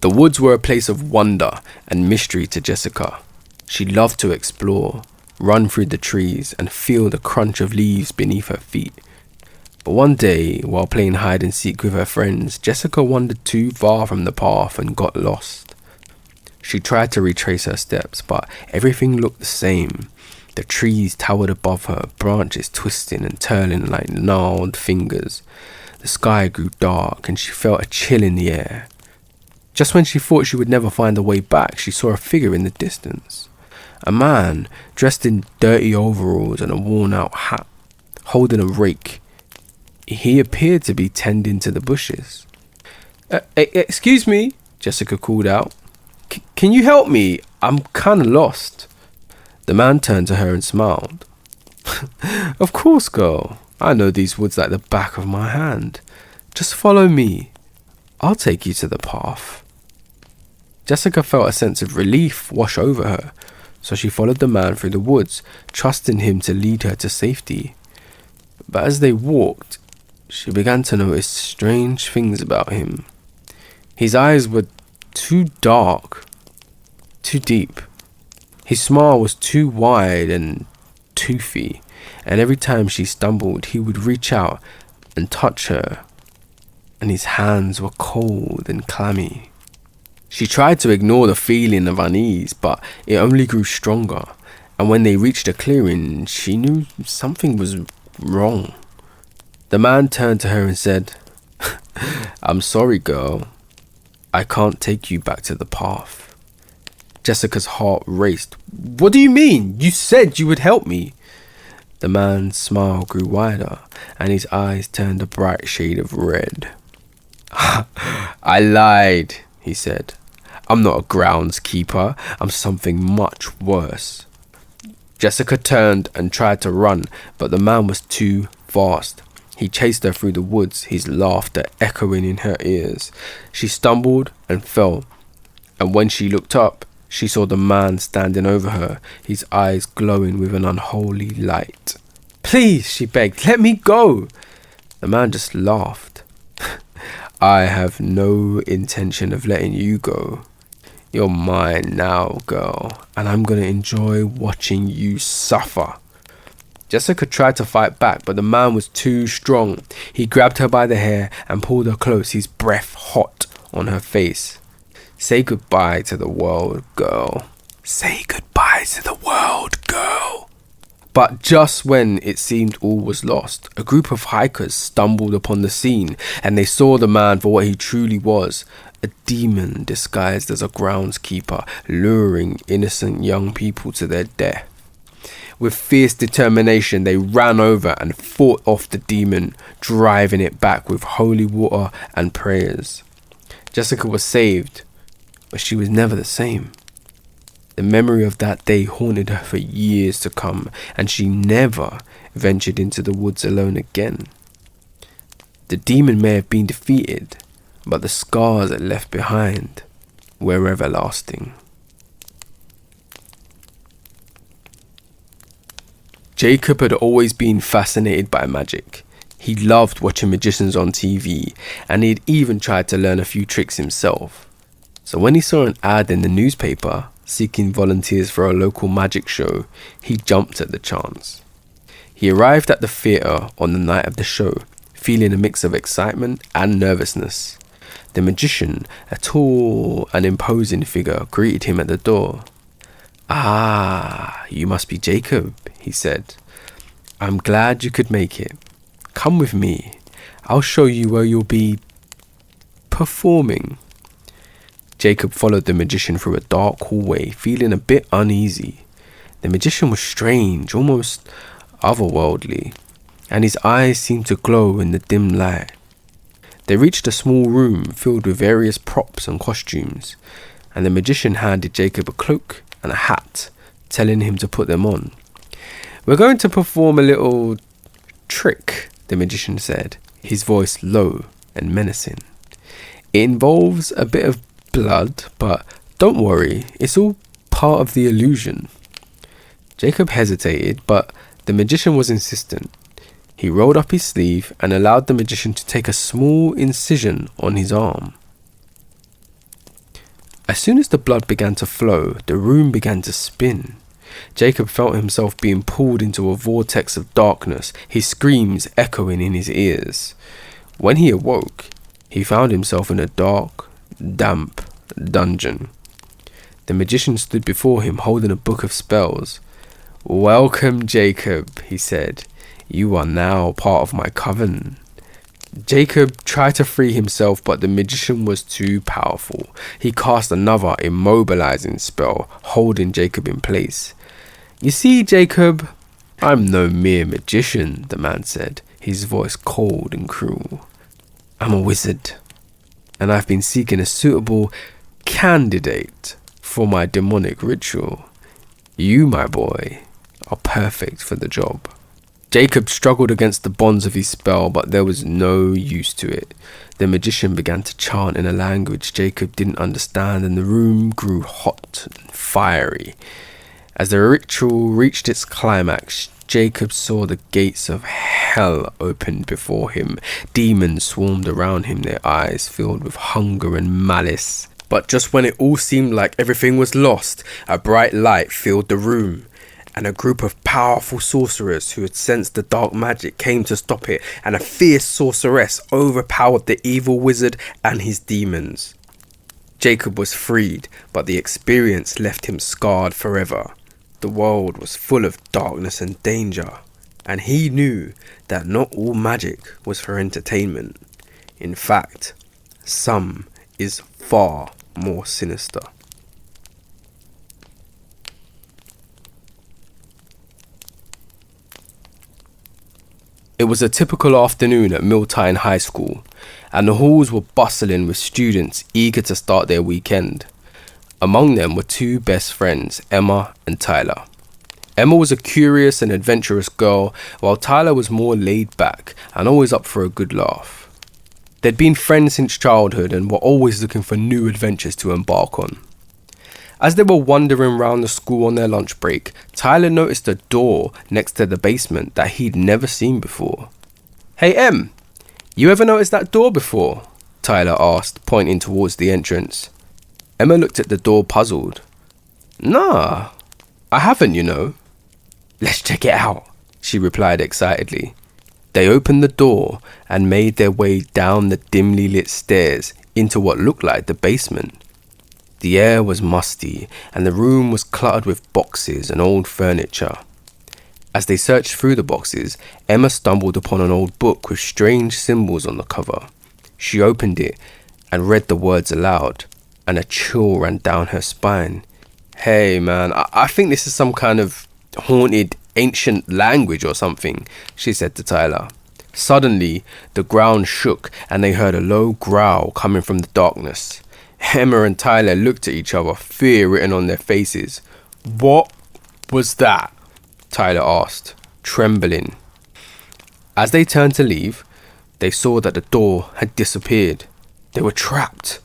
The woods were a place of wonder and mystery to Jessica. She loved to explore, run through the trees, and feel the crunch of leaves beneath her feet. But one day, while playing hide and seek with her friends, Jessica wandered too far from the path and got lost. She tried to retrace her steps, but everything looked the same. The trees towered above her, branches twisting and turning like gnarled fingers. The sky grew dark and she felt a chill in the air. Just when she thought she would never find a way back, she saw a figure in the distance. A man, dressed in dirty overalls and a worn-out hat, holding a rake. He appeared to be tending to the bushes. Excuse me, Jessica called out. Can you help me? I'm kinda lost. The man turned to her and smiled. Of course, girl. I know these woods like the back of my hand. Just follow me. I'll take you to the path. Jessica felt a sense of relief wash over her, so she followed the man through the woods, trusting him to lead her to safety. But as they walked, she began to notice strange things about him. His eyes were too dark, too deep. His smile was too wide and toothy, and every time she stumbled, he would reach out and touch her, and his hands were cold and clammy. She tried to ignore the feeling of unease, but it only grew stronger, and when they reached a clearing, she knew something was wrong. The man turned to her and said, I'm sorry, girl. I can't take you back to the path. Jessica's heart raced. What do you mean? You said you would help me. The man's smile grew wider, and his eyes turned a bright shade of red. I lied, he said. I'm not a groundskeeper. I'm something much worse. Jessica turned and tried to run, but the man was too fast. He chased her through the woods, his laughter echoing in her ears. She stumbled and fell, and when she looked up, she saw the man standing over her, his eyes glowing with an unholy light. Please, she begged, let me go. The man just laughed. I have no intention of letting you go. You're mine now, girl, and I'm going to enjoy watching you suffer. Jessica tried to fight back, but the man was too strong. He grabbed her by the hair and pulled her close, his breath hot on her face. Say goodbye to the world, girl. Say goodbye to the world, girl. But just when it seemed all was lost, a group of hikers stumbled upon the scene, and they saw the man for what he truly was, a demon disguised as a groundskeeper, luring innocent young people to their death. With fierce determination, they ran over and fought off the demon, driving it back with holy water and prayers. Jessica was saved, but she was never the same. The memory of that day haunted her for years to come, and she never ventured into the woods alone again. The demon may have been defeated, but the scars it left behind were everlasting. Jacob had always been fascinated by magic. He loved watching magicians on TV, and he had even tried to learn a few tricks himself. So when he saw an ad in the newspaper seeking volunteers for a local magic show, he jumped at the chance. He arrived at the theatre on the night of the show, feeling a mix of excitement and nervousness. The magician, a tall and imposing figure, greeted him at the door. Ah, you must be Jacob, he said. I'm glad you could make it. Come with me. I'll show you where you'll be performing. Jacob followed the magician through a dark hallway, feeling a bit uneasy. The magician was strange, almost otherworldly, and his eyes seemed to glow in the dim light. They reached a small room filled with various props and costumes, and the magician handed Jacob a cloak and a hat, telling him to put them on. We're going to perform a little trick, the magician said, his voice low and menacing. It involves a bit of blood, but don't worry, it's all part of the illusion. Jacob hesitated, but the magician was insistent. He rolled up his sleeve and allowed the magician to take a small incision on his arm. As soon as the blood began to flow, the room began to spin. Jacob felt himself being pulled into a vortex of darkness, his screams echoing in his ears. When he awoke, he found himself in a dark, damp dungeon. The magician stood before him holding a book of spells. "Welcome, Jacob," he said. "You are now part of my coven." Jacob tried to free himself, but the magician was too powerful. He cast another immobilizing spell, holding Jacob in place. "You see, Jacob, I'm no mere magician," the man said, his voice cold and cruel. "I'm a wizard, and I've been seeking a suitable candidate for my demonic ritual. You, my boy, are perfect for the job." Jacob struggled against the bonds of his spell, but there was no use to it. The magician began to chant in a language Jacob didn't understand, and the room grew hot and fiery. As the ritual reached its climax, Jacob saw the gates of hell opened before him. Demons swarmed around him, their eyes filled with hunger and malice. But just when it all seemed like everything was lost, a bright light filled the room, and a group of powerful sorcerers who had sensed the dark magic came to stop it, and a fierce sorceress overpowered the evil wizard and his demons. Jacob was freed, but the experience left him scarred forever. The world was full of darkness and danger, and he knew that not all magic was for entertainment. In fact, some is far more sinister. It was a typical afternoon at Miltown High School, and the halls were bustling with students eager to start their weekend. Among them were two best friends, Emma and Tyler. Emma was a curious and adventurous girl, while Tyler was more laid back and always up for a good laugh. They'd been friends since childhood and were always looking for new adventures to embark on. As they were wandering around the school on their lunch break, Tyler noticed a door next to the basement that he'd never seen before. "Hey Em, you ever noticed that door before?" Tyler asked, pointing towards the entrance. Emma looked at the door puzzled. "Nah, I haven't, you know." "Let's check it out," she replied excitedly. They opened the door and made their way down the dimly lit stairs into what looked like the basement. The air was musty, and the room was cluttered with boxes and old furniture. As they searched through the boxes, Emma stumbled upon an old book with strange symbols on the cover. She opened it and read the words aloud, and a chill ran down her spine. "Hey man, I think this is some kind of haunted ancient language or something," she said to Tyler. Suddenly, the ground shook, and they heard a low growl coming from the darkness. Emma and Tyler looked at each other, fear written on their faces. "What was that?" Tyler asked, trembling. As they turned to leave, they saw that the door had disappeared. They were trapped.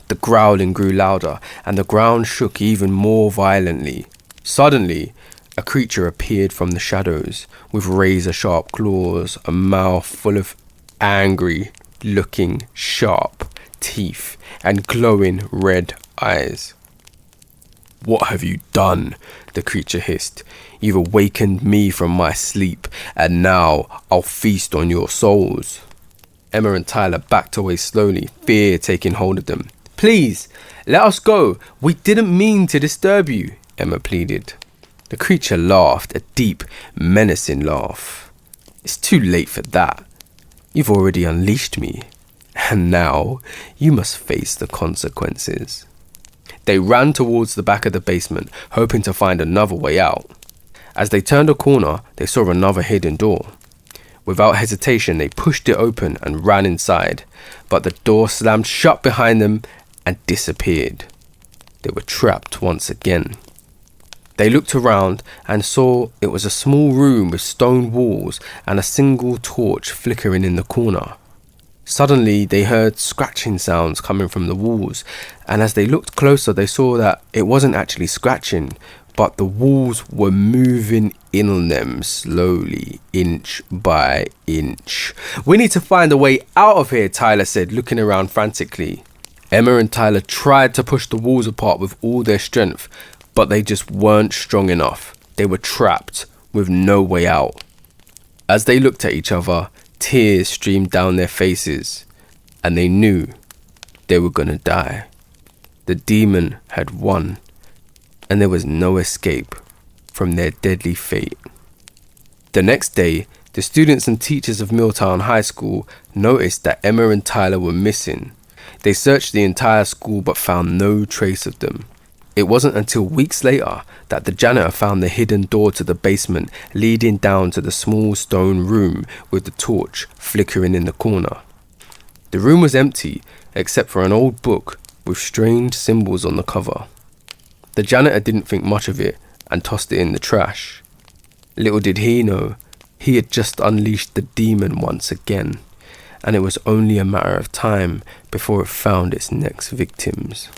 The growling grew louder, and the ground shook even more violently. Suddenly, a creature appeared from the shadows, with razor-sharp claws, a mouth full of angry-looking, sharp teeth, and glowing red eyes. "What have you done?" the creature hissed. "You've awakened me from my sleep, and now I'll feast on your souls." Emma and Tyler backed away slowly, fear taking hold of them. "Please, let us go. We didn't mean to disturb you," Emma pleaded. The creature laughed, a deep, menacing laugh. "It's too late for that. You've already unleashed me, and now you must face the consequences." They ran towards the back of the basement, hoping to find another way out. As they turned a corner, they saw another hidden door. Without hesitation, they pushed it open and ran inside, but the door slammed shut behind them and disappeared. They were trapped once again. They looked around and saw it was a small room with stone walls and a single torch flickering in the corner. Suddenly, they heard scratching sounds coming from the walls, and as they looked closer, they saw that it wasn't actually scratching, but the walls were moving in on them slowly, inch by inch. "We need to find a way out of here," Tyler said, looking around frantically. Emma and Tyler tried to push the walls apart with all their strength, but they just weren't strong enough. They were trapped with no way out. As they looked at each other, tears streamed down their faces, and they knew they were gonna die. The demon had won, and there was no escape from their deadly fate. The next day, the students and teachers of Miltown High School noticed that Emma and Tyler were missing. They searched the entire school but found no trace of them. It wasn't until weeks later that the janitor found the hidden door to the basement leading down to the small stone room with the torch flickering in the corner. The room was empty except for an old book with strange symbols on the cover. The janitor didn't think much of it and tossed it in the trash. Little did he know, he had just unleashed the demon once again, and it was only a matter of time before it found its next victims.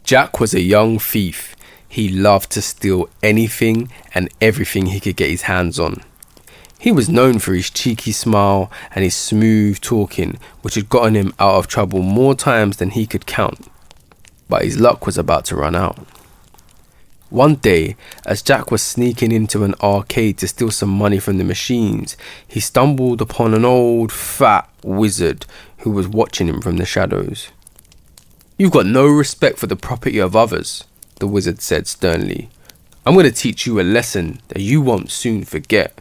Jack was a young thief. He loved to steal anything and everything he could get his hands on. He was known for his cheeky smile and his smooth talking, which had gotten him out of trouble more times than he could count. But his luck was about to run out. One day, as Jack was sneaking into an arcade to steal some money from the machines, he stumbled upon an old, fat wizard who was watching him from the shadows. "You've got no respect for the property of others," the wizard said sternly. "I'm going to teach you a lesson that you won't soon forget."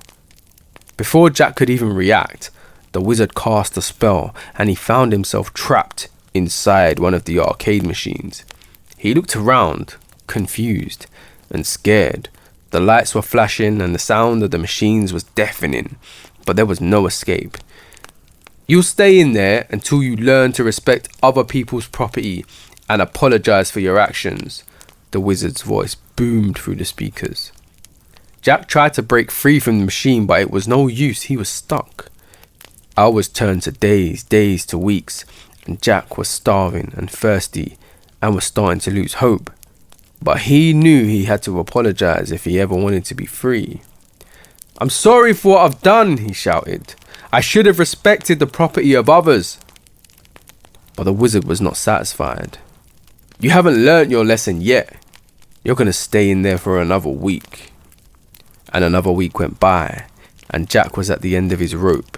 Before Jack could even react, the wizard cast a spell and he found himself trapped inside one of the arcade machines. He looked around, confused and scared. The lights were flashing and the sound of the machines was deafening, but there was no escape. "You'll stay in there until you learn to respect other people's property and apologize for your actions," the wizard's voice boomed through the speakers. Jack tried to break free from the machine, but it was no use. He was stuck. Hours turned to days, days to weeks, and Jack was starving and thirsty and was starting to lose hope. But he knew he had to apologize if he ever wanted to be free. "I'm sorry for what I've done," he shouted. "I should have respected the property of others." But the wizard was not satisfied. "You haven't learnt your lesson yet. You're going to stay in there for another week." And another week went by, and Jack was at the end of his rope.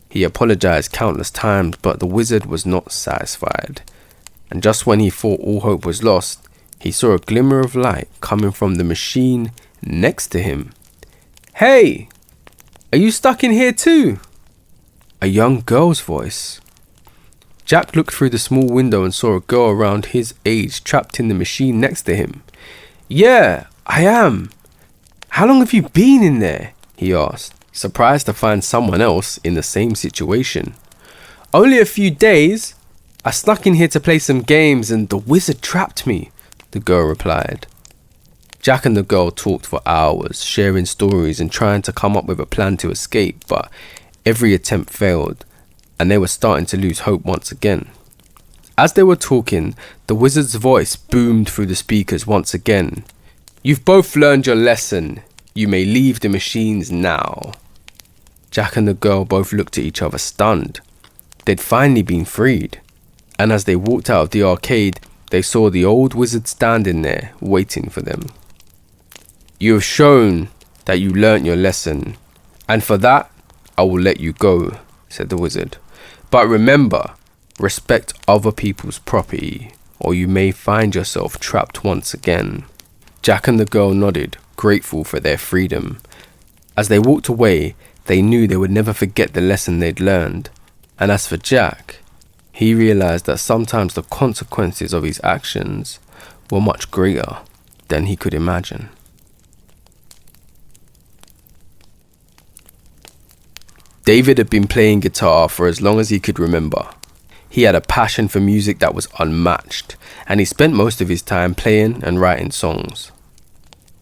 He apologized countless times, but the wizard was not satisfied. And just when he thought all hope was lost, he saw a glimmer of light coming from the machine next to him. "Hey, are you stuck in here too?" A young girl's voice. Jack looked through the small window and saw a girl around his age trapped in the machine next to him. "Yeah, I am. How long have you been in there?" he asked, surprised to find someone else in the same situation. "Only a few days. I snuck in here to play some games and the wizard trapped me," the girl replied. Jack and the girl talked for hours, sharing stories and trying to come up with a plan to escape, but every attempt failed, and they were starting to lose hope once again. As they were talking, the wizard's voice boomed through the speakers once again. "You've both learned your lesson. You may leave the machines now." Jack and the girl both looked at each other stunned. They'd finally been freed, and as they walked out of the arcade, they saw the old wizard standing there, waiting for them. "You have shown that you learnt your lesson, and for that, I will let you go," said the wizard. "But remember, respect other people's property, or you may find yourself trapped once again." Jack and the girl nodded, grateful for their freedom. As they walked away, they knew they would never forget the lesson they'd learned. And as for Jack, he realized that sometimes the consequences of his actions were much greater than he could imagine. David had been playing guitar for as long as he could remember. He had a passion for music that was unmatched, and he spent most of his time playing and writing songs.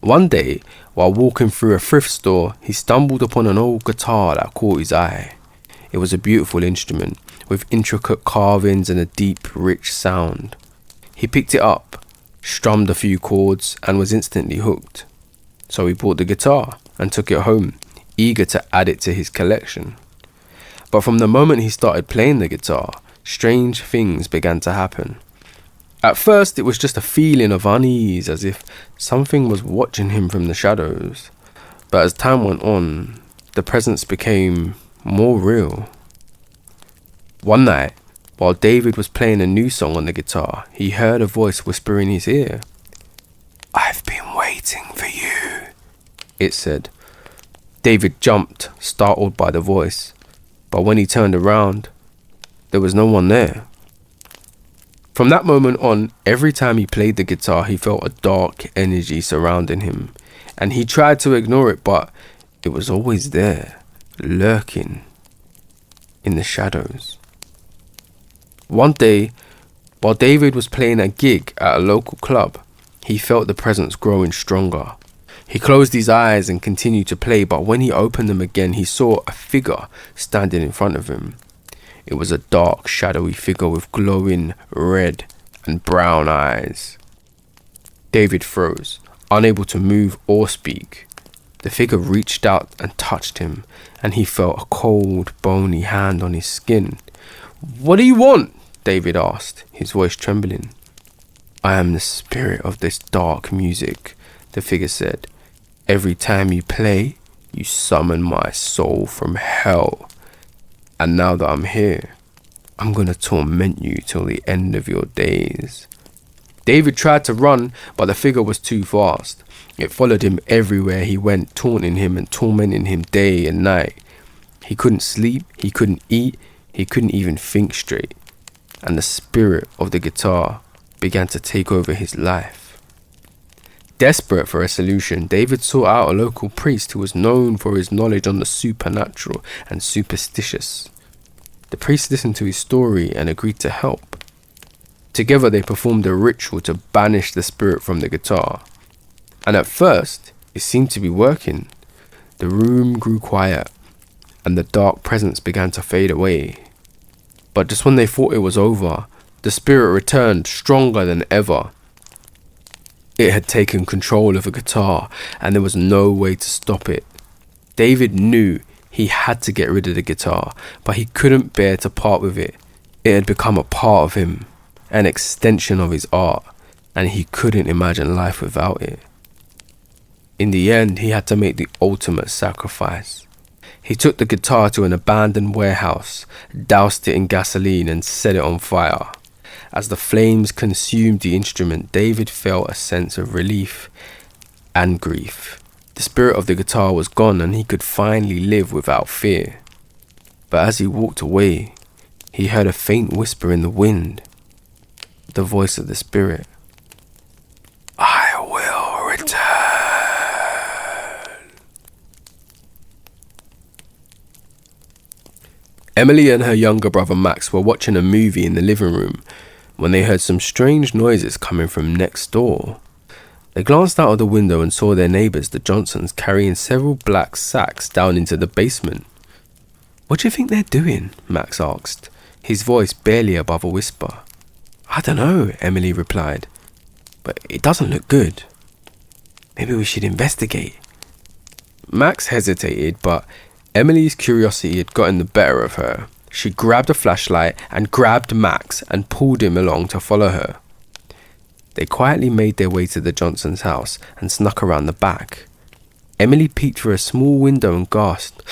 One day, while walking through a thrift store, he stumbled upon an old guitar that caught his eye. It was a beautiful instrument, with intricate carvings and a deep, rich sound. He picked it up, strummed a few chords, and was instantly hooked. So he bought the guitar and took it home, eager to add it to his collection. But from the moment he started playing the guitar, strange things began to happen. At first, it was just a feeling of unease, as if something was watching him from the shadows. But as time went on, the presence became more real. One night, while David was playing a new song on the guitar, he heard a voice whisper in his ear. "I've been waiting for you," it said. David jumped, startled by the voice, but when he turned around, there was no one there. From that moment on, every time he played the guitar, he felt a dark energy surrounding him, and he tried to ignore it, but it was always there, lurking in the shadows. One day, while David was playing a gig at a local club, he felt the presence growing stronger. He closed his eyes and continued to play, but when he opened them again, he saw a figure standing in front of him. It was a dark, shadowy figure with glowing red and brown eyes. David froze, unable to move or speak. The figure reached out and touched him, and he felt a cold, bony hand on his skin. "What do you want?" David asked, his voice trembling. "I am the spirit of this dark music," the figure said. "Every time you play, you summon my soul from hell. And now that I'm here, I'm gonna torment you till the end of your days." David tried to run, but the figure was too fast. It followed him everywhere he went, taunting him and tormenting him day and night. He couldn't sleep, he couldn't eat, he couldn't even think straight. And the spirit of the guitar began to take over his life. Desperate for a solution, David sought out a local priest who was known for his knowledge on the supernatural and superstitious. The priest listened to his story and agreed to help. Together they performed a ritual to banish the spirit from the guitar. And at first, it seemed to be working. The room grew quiet, and the dark presence began to fade away. But just when they thought it was over, the spirit returned stronger than ever. It had taken control of the guitar, and there was no way to stop it. David knew he had to get rid of the guitar, but he couldn't bear to part with it. It had become a part of him, an extension of his art, and he couldn't imagine life without it. In the end, he had to make the ultimate sacrifice. He took the guitar to an abandoned warehouse, doused it in gasoline, and set it on fire. As the flames consumed the instrument, David felt a sense of relief and grief. The spirit of the guitar was gone, and he could finally live without fear. But as he walked away, he heard a faint whisper in the wind. The voice of the spirit. "I will return." Emily and her younger brother Max were watching a movie in the living room when they heard some strange noises coming from next door. They glanced out of the window and saw their neighbours, the Johnsons, carrying several black sacks down into the basement. "What do you think they're doing?" Max asked, his voice barely above a whisper. "I don't know," Emily replied, "but it doesn't look good. Maybe we should investigate." Max hesitated, but Emily's curiosity had gotten the better of her. She grabbed a flashlight and grabbed Max and pulled him along to follow her. They quietly made their way to the Johnsons' house and snuck around the back. Emily peeked through a small window and gasped.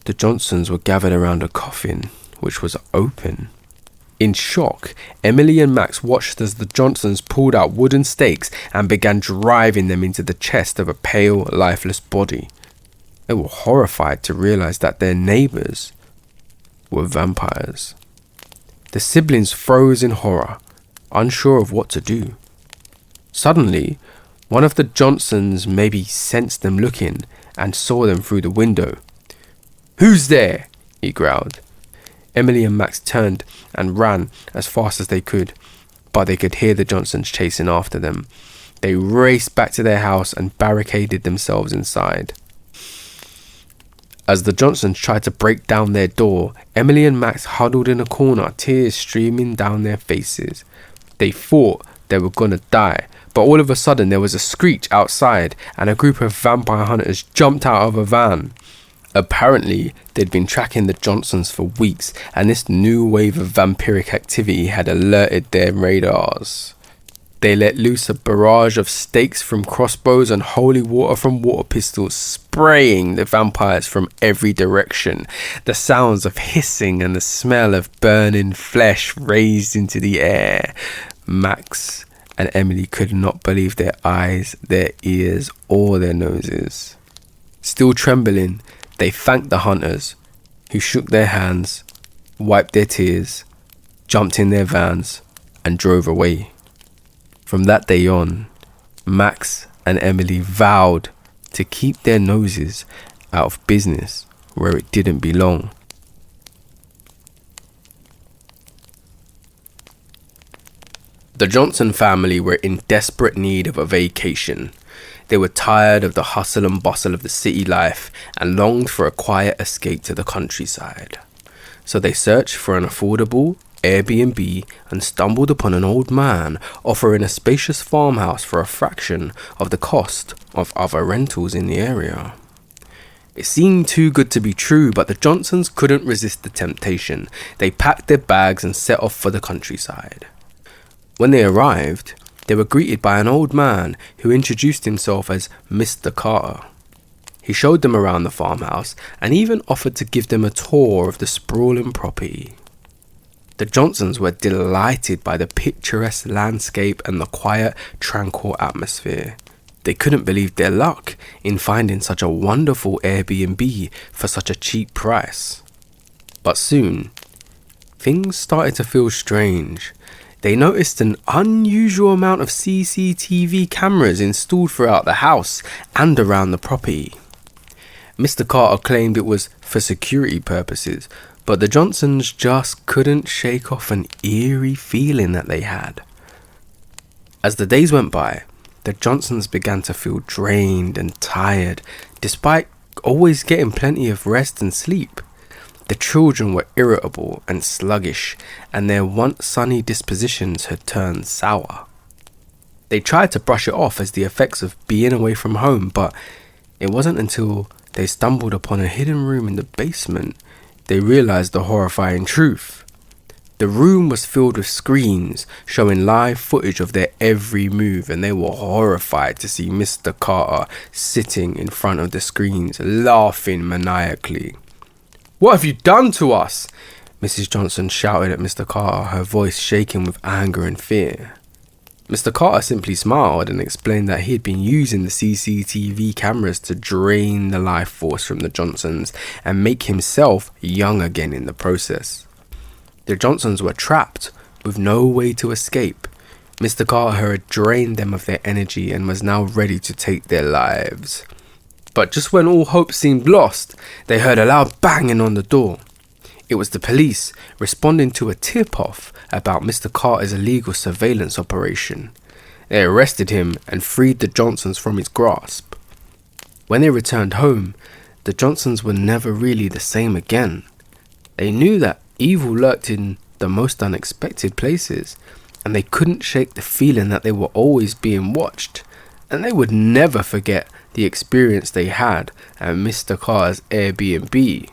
The Johnsons were gathered around a coffin, which was open. In shock, Emily and Max watched as the Johnsons pulled out wooden stakes and began driving them into the chest of a pale, lifeless body. They were horrified to realize that their neighbours were vampires. The siblings froze in horror, unsure of what to do. Suddenly, one of the Johnsons maybe sensed them looking and saw them through the window. "Who's there?" he growled. Emily and Max turned and ran as fast as they could, but they could hear the Johnsons chasing after them. They raced back to their house and barricaded themselves inside. As the Johnsons tried to break down their door, Emily and Max huddled in a corner, tears streaming down their faces. They thought they were gonna die, but all of a sudden there was a screech outside and a group of vampire hunters jumped out of a van. Apparently, they'd been tracking the Johnsons for weeks, and this new wave of vampiric activity had alerted their radars. They let loose a barrage of stakes from crossbows and holy water from water pistols, spraying the vampires from every direction. The sounds of hissing and the smell of burning flesh raised into the air. Max and Emily could not believe their eyes, their ears, or their noses. Still trembling, they thanked the hunters, who shook their hands, wiped their tears, jumped in their vans, and drove away. From that day on, Max and Emily vowed to keep their noses out of business where it didn't belong. The Johnson family were in desperate need of a vacation. They were tired of the hustle and bustle of the city life and longed for a quiet escape to the countryside. So they searched for an affordable Airbnb and stumbled upon an old man offering a spacious farmhouse for a fraction of the cost of other rentals in the area. It seemed too good to be true, but the Johnsons couldn't resist the temptation. They packed their bags and set off for the countryside. When they arrived, they were greeted by an old man who introduced himself as Mr. Carter. He showed them around the farmhouse and even offered to give them a tour of the sprawling property. The Johnsons were delighted by the picturesque landscape and the quiet, tranquil atmosphere. They couldn't believe their luck in finding such a wonderful Airbnb for such a cheap price. But soon, things started to feel strange. They noticed an unusual amount of CCTV cameras installed throughout the house and around the property. Mr. Carter claimed it was for security purposes, but the Johnsons just couldn't shake off an eerie feeling that they had. As the days went by, the Johnsons began to feel drained and tired, despite always getting plenty of rest and sleep. The children were irritable and sluggish, and their once sunny dispositions had turned sour. They tried to brush it off as the effects of being away from home, but it wasn't until they stumbled upon a hidden room in the basement they realized the horrifying truth. The room was filled with screens showing live footage of their every move, and they were horrified to see Mr. Carter sitting in front of the screens, laughing maniacally. "What have you done to us?" Mrs. Johnson shouted at Mr. Carter, her voice shaking with anger and fear. Mr. Carter simply smiled and explained that he had been using the CCTV cameras to drain the life force from the Johnsons and make himself young again in the process. The Johnsons were trapped with no way to escape. Mr. Carter had drained them of their energy and was now ready to take their lives. But just when all hope seemed lost, they heard a loud banging on the door. It was the police responding to a tip-off about Mr. Carter's illegal surveillance operation. They arrested him and freed the Johnsons from his grasp. When they returned home, the Johnsons were never really the same again. They knew that evil lurked in the most unexpected places, and they couldn't shake the feeling that they were always being watched, and they would never forget the experience they had at Mr. Carter's Airbnb.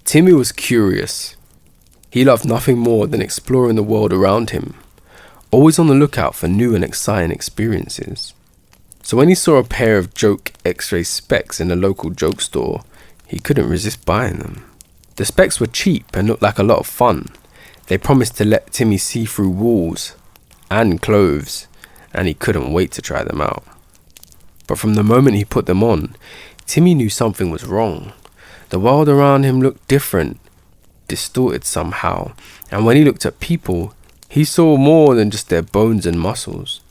Timmy was curious. He loved nothing more than exploring the world around him, always on the lookout for new and exciting experiences. So when he saw a pair of joke X-ray specs in a local joke store, he couldn't resist buying them. The specs were cheap and looked like a lot of fun. They promised to let Timmy see through walls and clothes, and he couldn't wait to try them out. But from the moment he put them on, Timmy knew something was wrong. The world around him looked different, distorted somehow, and when he looked at people, he saw more than just their bones and muscles.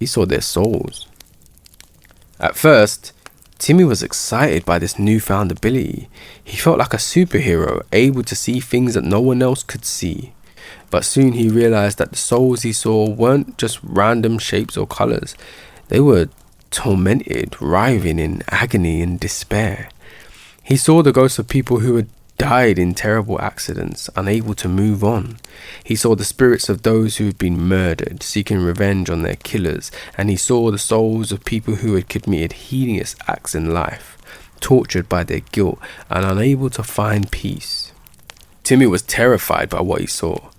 He saw their souls. At first, Timmy was excited by this newfound ability. He felt like a superhero, able to see things that no one else could see. But soon he realized that the souls he saw weren't just random shapes or colors. They were tormented, writhing in agony and despair. He saw the ghosts of people who had died in terrible accidents, unable to move on. He saw the spirits of those who had been murdered, seeking revenge on their killers, and he saw the souls of people who had committed heinous acts in life, tortured by their guilt and unable to find peace. Timmy was terrified by what he saw.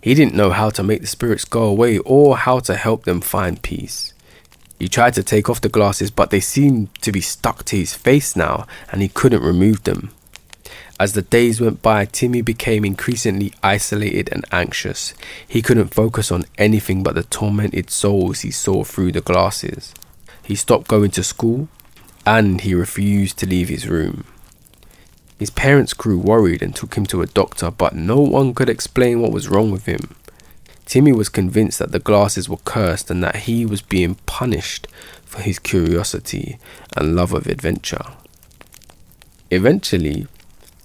He didn't know how to make the spirits go away or how to help them find peace. He tried to take off the glasses, but they seemed to be stuck to his face now, and he couldn't remove them. As the days went by, Timmy became increasingly isolated and anxious. He couldn't focus on anything but the tormented souls he saw through the glasses. He stopped going to school, and he refused to leave his room. His parents grew worried and took him to a doctor, but no one could explain what was wrong with him. Timmy was convinced that the glasses were cursed and that he was being punished for his curiosity and love of adventure. Eventually,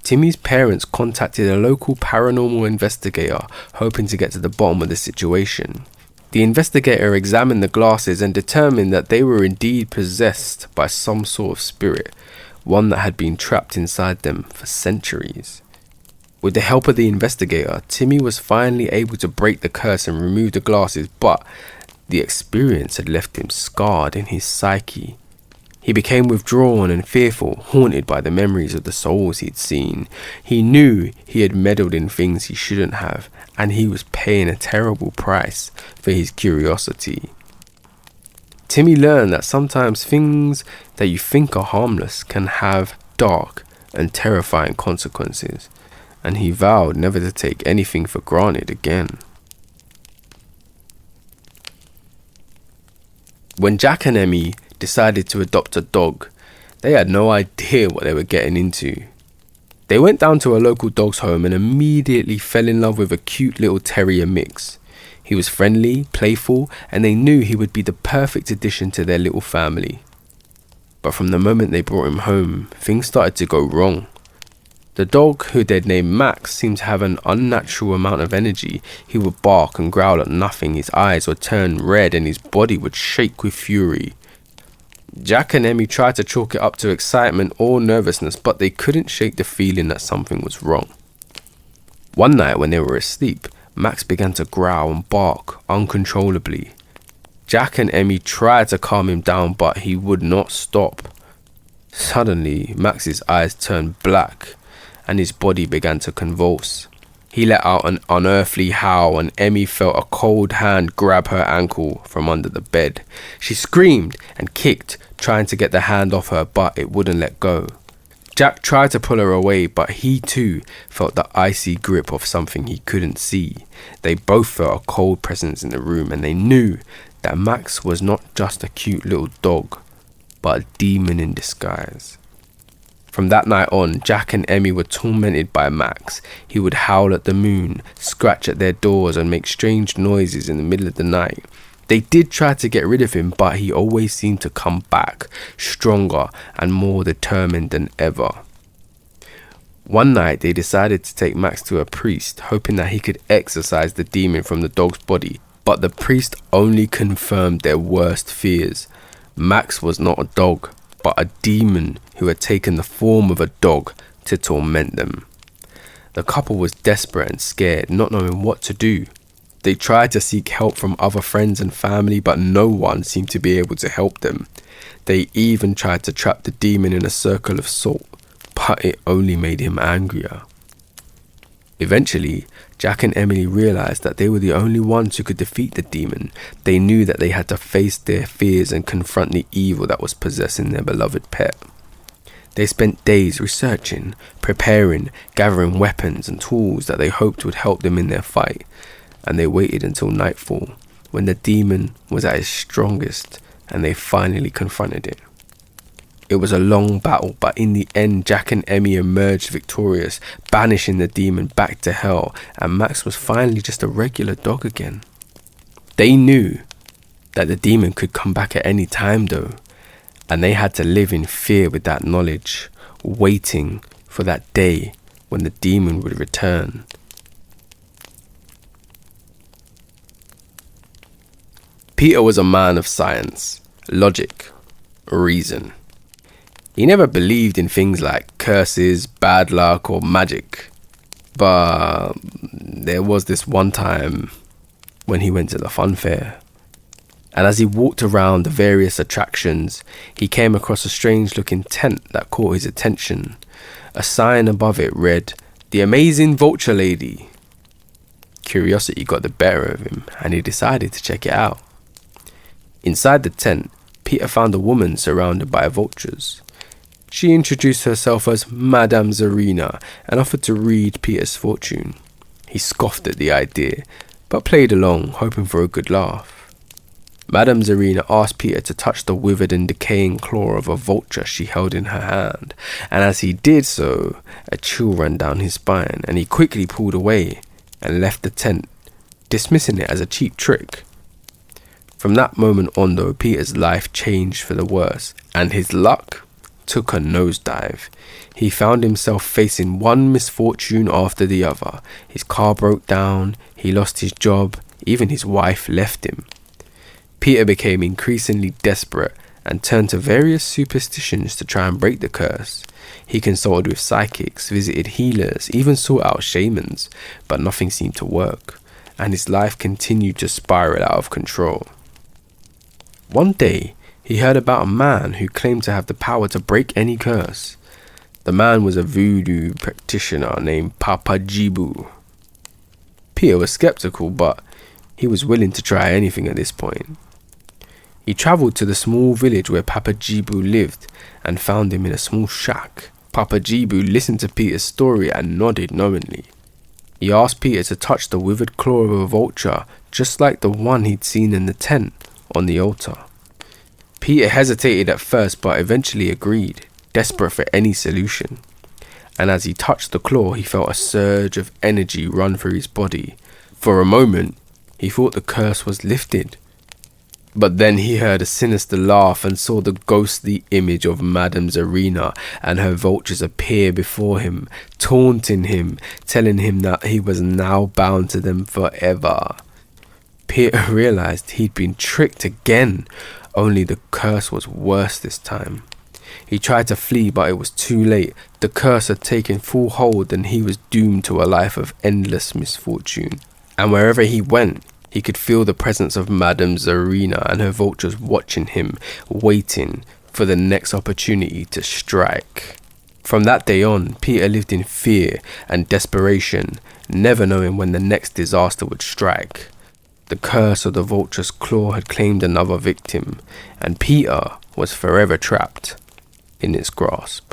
Timmy's parents contacted a local paranormal investigator, hoping to get to the bottom of the situation. The investigator examined the glasses and determined that they were indeed possessed by some sort of spirit, one that had been trapped inside them for centuries. With the help of the investigator, Timmy was finally able to break the curse and remove the glasses, but the experience had left him scarred in his psyche. He became withdrawn and fearful, haunted by the memories of the souls he'd seen. He knew he had meddled in things he shouldn't have, and he was paying a terrible price for his curiosity. Timmy learned that sometimes things that you think are harmless can have dark and terrifying consequences, and he vowed never to take anything for granted again. When Jack and Emmy decided to adopt a dog, they had no idea what they were getting into. They went down to a local dog's home and immediately fell in love with a cute little terrier mix. He was friendly, playful, and they knew he would be the perfect addition to their little family. But from the moment they brought him home, things started to go wrong. The dog, who they'd named Max, seemed to have an unnatural amount of energy. He would bark and growl at nothing, his eyes would turn red and his body would shake with fury. Jack and Emmy tried to chalk it up to excitement or nervousness, but they couldn't shake the feeling that something was wrong. One night when they were asleep, Max began to growl and bark uncontrollably. Jack and Emmy tried to calm him down, but he would not stop. Suddenly, Max's eyes turned black and his body began to convulse. He let out an unearthly howl and Emmy felt a cold hand grab her ankle from under the bed. She screamed and kicked, trying to get the hand off her, but it wouldn't let go. Jack tried to pull her away, but he too felt the icy grip of something he couldn't see. They both felt a cold presence in the room, and they knew that Max was not just a cute little dog, but a demon in disguise. From that night on, Jack and Emmy were tormented by Max. He would howl at the moon, scratch at their doors, and make strange noises in the middle of the night. They did try to get rid of him, but he always seemed to come back, stronger and more determined than ever. One night, they decided to take Max to a priest, hoping that he could exorcise the demon from the dog's body. But the priest only confirmed their worst fears. Max was not a dog, but a demon who had taken the form of a dog to torment them. The couple was desperate and scared, not knowing what to do. They tried to seek help from other friends and family, but no one seemed to be able to help them. They even tried to trap the demon in a circle of salt, but it only made him angrier. Eventually, Jack and Emily realized that they were the only ones who could defeat the demon. They knew that they had to face their fears and confront the evil that was possessing their beloved pet. They spent days researching, preparing, gathering weapons and tools that they hoped would help them in their fight. And they waited until nightfall, when the demon was at its strongest, and they finally confronted it. It was a long battle, but in the end, Jack and Emmy emerged victorious, banishing the demon back to hell, and Max was finally just a regular dog again. They knew that the demon could come back at any time though, and they had to live in fear with that knowledge, waiting for that day when the demon would return. Peter was a man of science, logic, reason. He never believed in things like curses, bad luck, or magic. But there was this one time when he went to the fun fair. And as he walked around the various attractions, he came across a strange looking tent that caught his attention. A sign above it read, "The Amazing Vulture Lady." Curiosity got the better of him, and he decided to check it out. Inside the tent, Peter found a woman surrounded by vultures. She introduced herself as Madame Zarina and offered to read Peter's fortune. He scoffed at the idea, but played along, hoping for a good laugh. Madame Zarina asked Peter to touch the withered and decaying claw of a vulture she held in her hand, and as he did so, a chill ran down his spine, and he quickly pulled away and left the tent, dismissing it as a cheap trick. From that moment on though, Peter's life changed for the worse, and his luck took a nosedive. He found himself facing one misfortune after the other. His car broke down, he lost his job, even his wife left him. Peter became increasingly desperate and turned to various superstitions to try and break the curse. He consulted with psychics, visited healers, even sought out shamans, but nothing seemed to work, and his life continued to spiral out of control. One day, he heard about a man who claimed to have the power to break any curse. The man was a voodoo practitioner named Papa Jibu. Peter was skeptical, but he was willing to try anything at this point. He travelled to the small village where Papa Jibu lived and found him in a small shack. Papa Jibu listened to Peter's story and nodded knowingly. He asked Peter to touch the withered claw of a vulture, just like the one he'd seen in the tent on the altar. Peter hesitated at first but eventually agreed, desperate for any solution. And as he touched the claw, he felt a surge of energy run through his body. For a moment, he thought the curse was lifted. But then he heard a sinister laugh and saw the ghostly image of Madame Zarina and her vultures appear before him, taunting him, telling him that he was now bound to them forever. Peter realized he'd been tricked again, only the curse was worse this time. He tried to flee, but it was too late. The curse had taken full hold and he was doomed to a life of endless misfortune. And wherever he went, he could feel the presence of Madame Zarina and her vultures watching him, waiting for the next opportunity to strike. From that day on, Peter lived in fear and desperation, never knowing when the next disaster would strike. The curse of the vulture's claw had claimed another victim, and Peter was forever trapped in its grasp.